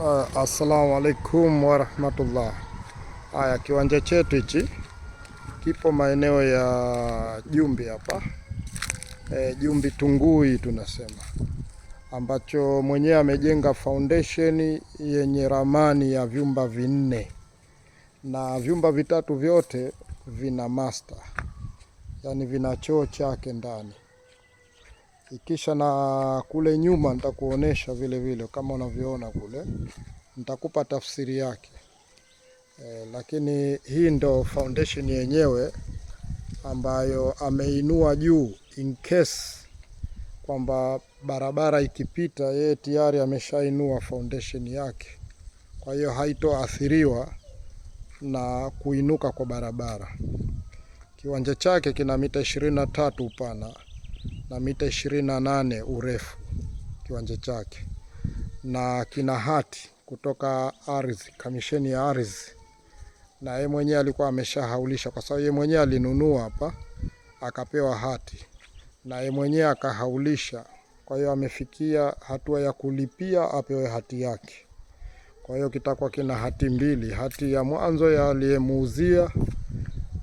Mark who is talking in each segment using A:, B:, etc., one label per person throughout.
A: Assalamu alaikum warahmatullah. Haya, kiwanja chetu hichi kipo maeneo ya Jumbi hapa, Jumbi Tungui tunasema, ambacho mwenyewe amejenga foundation yenye ramani ya vyumba vinne na vyumba vitatu vyote vina master, yani vina choo chake ndani. Ikisha na kule nyuma nitakuonesha vile vile kama unavyoona kule, nitakupa tafsiri yake. Lakini hii ndo foundation yenyewe ambayo ameinua juu in case kwamba barabara ikipita, yeye tayari ameshainua foundation yake, kwa hiyo haitoathiriwa na kuinuka kwa barabara. Kiwanja chake kina mita 23 upana na mita 28 urefu kiwanja chake, na kina hati kutoka ardhi, kamisheni ya ardhi, na yeye mwenyewe alikuwa ameshahaulisha, kwa sababu yeye mwenyewe alinunua hapa akapewa hati na yeye mwenyewe akahaulisha. Kwa hiyo amefikia hatua ya kulipia apewe hati yake. Kwa hiyo kitakuwa kina hati mbili, hati ya mwanzo ya aliyemuuzia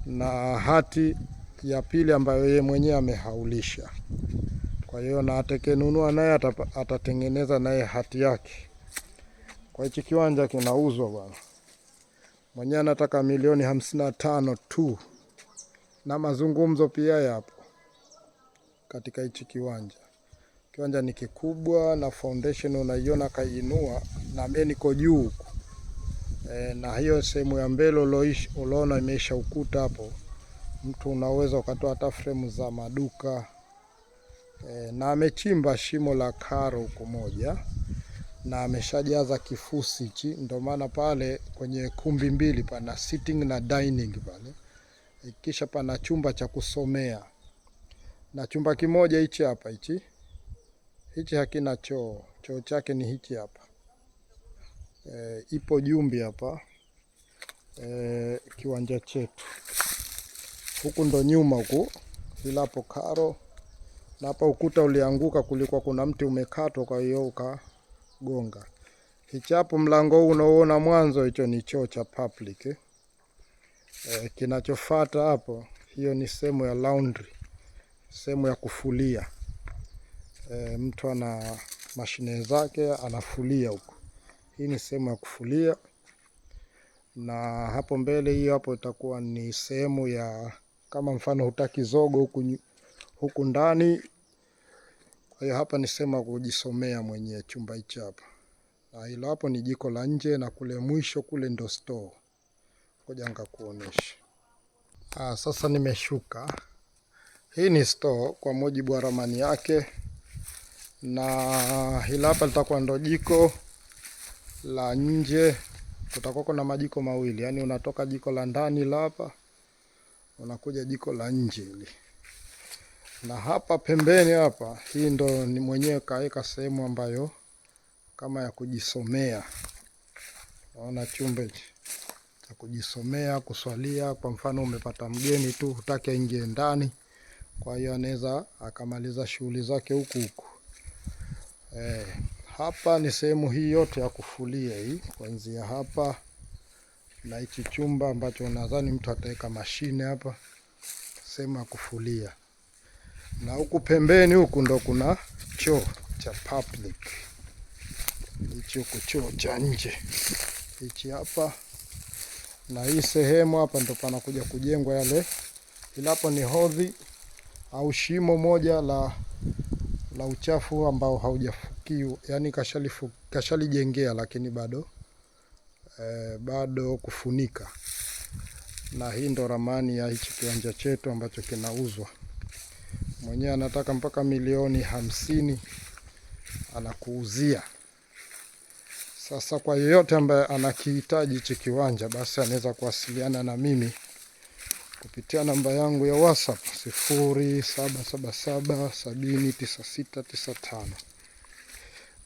A: na hati ya pili ambayo yeye mwenyewe amehaulisha. Kwa hiyo na atakayenunua naye atatengeneza naye hati yake. Kwa hiyo kiwanja kinauzwa bwana. Mwenyewe anataka milioni 55 tu, na mazungumzo pia yapo katika hichi kiwanja. Kiwanja ni kikubwa na foundation unaiona kainua, na mimi niko juu huko. Na hiyo sehemu ya mbele uliona imeisha ukuta hapo, mtu unaweza ukatoa hata frame za maduka. Na amechimba shimo la karo huko moja, na ameshajaza kifusi hichi. Ndio maana pale kwenye kumbi mbili pana sitting na dining pale, kisha pana chumba cha kusomea, na chumba kimoja hichi hapa, hichi hakina choo, choo chake ni hichi hapa. Ipo Jumbi hapa, kiwanja chetu. Huku ndo nyuma huku, ilapo karo, na hapa ukuta ulianguka, kulikuwa kuna mti umekatwa, kwa hiyo ukagonga. Hichi hapo mlango huu unaoona mwanzo, hicho ni choo cha public. Kinachofuata hapo, hiyo ni sehemu ya laundry, sehemu ya kufulia. Mtu ana mashine zake anafulia huko. Hii ni sehemu ya kufulia, na hapo mbele hiyo hapo itakuwa ni sehemu ya kama mfano hutaki zogo huku ndani. Kwa hiyo hapa ni sehemu ya kujisomea mwenyewe, chumba hichi hapa. Na hilo hapo ni jiko la nje, na kule mwisho kule ndo store. Ngoja nikakuonesha. Sasa nimeshuka. Hii ni store kwa mujibu wa ramani yake, na hilo hapa litakuwa ndo jiko la nje. Kutakuwa kuna majiko mawili, yani unatoka jiko la ndani la hapa, unakuja jiko la nje hili. Na hapa pembeni hapa, hii ndo ni mwenyewe kaweka sehemu ambayo kama ya kujisomea. Naona chumba cha kujisomea, kuswalia. Kwa mfano umepata mgeni tu, hutaki aingie ndani, kwa hiyo anaweza akamaliza shughuli zake huku huku. Hapa ni sehemu hii yote ya kufulia hii, kuanzia hapa na hichi chumba ambacho nadhani mtu ataweka mashine hapa, sehemu ya kufulia. Na huku pembeni huku ndo kuna choo cha public. Hichi huku choo cha nje hichi hapa, na hii sehemu hapa ndo panakuja kujengwa yale. Ilapo ni hodhi au shimo moja la uchafu ambao haujafukiwa, yani kashalijengea lakini bado kufunika. Na hii ndo ramani ya hichi kiwanja chetu ambacho kinauzwa. Mwenyewe anataka mpaka milioni 50 anakuuzia. Sasa kwa yeyote ambaye anakihitaji hichi kiwanja, basi anaweza kuwasiliana na mimi kupitia namba yangu ya WhatsApp 0777709695,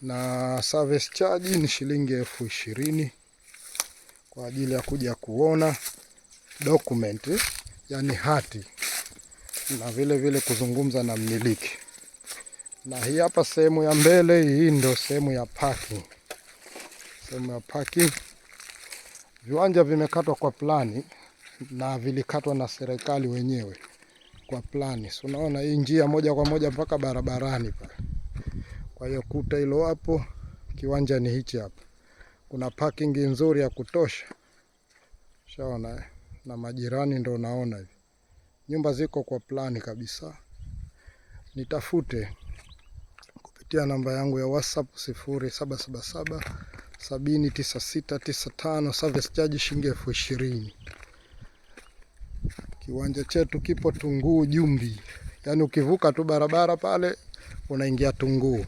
A: na service charge ni shilingi 20,000 kwa ajili ya kuja kuona document, yani hati, na vile vile kuzungumza na mmiliki. Na hii hapa sehemu ya mbele, hii ndio sehemu ya parking. sehemu ya parking. Viwanja vimekatwa kwa plani na vilikatwa na serikali wenyewe kwa plani. So unaona hii njia moja kwa moja mpaka barabarani pale. Kwa hiyo kuta hilo hapo, kiwanja ni hichi hapa. Kuna parking nzuri ya kutosha. Shaona na majirani ndio unaona hivi. Nyumba ziko kwa plani kabisa. Nitafute kupitia namba yangu ya WhatsApp 0777 709695. Service charge shilingi 20,000. Kiwanja chetu kipo Tunguu Jumbi. Yaani ukivuka tu barabara pale unaingia Tunguu.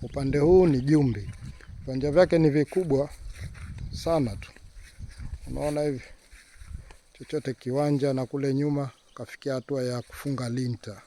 A: Upande huu ni Jumbi. Viwanja vyake ni vikubwa sana tu. Unaona hivi. Chochote kiwanja, na kule nyuma kafikia hatua ya kufunga linta.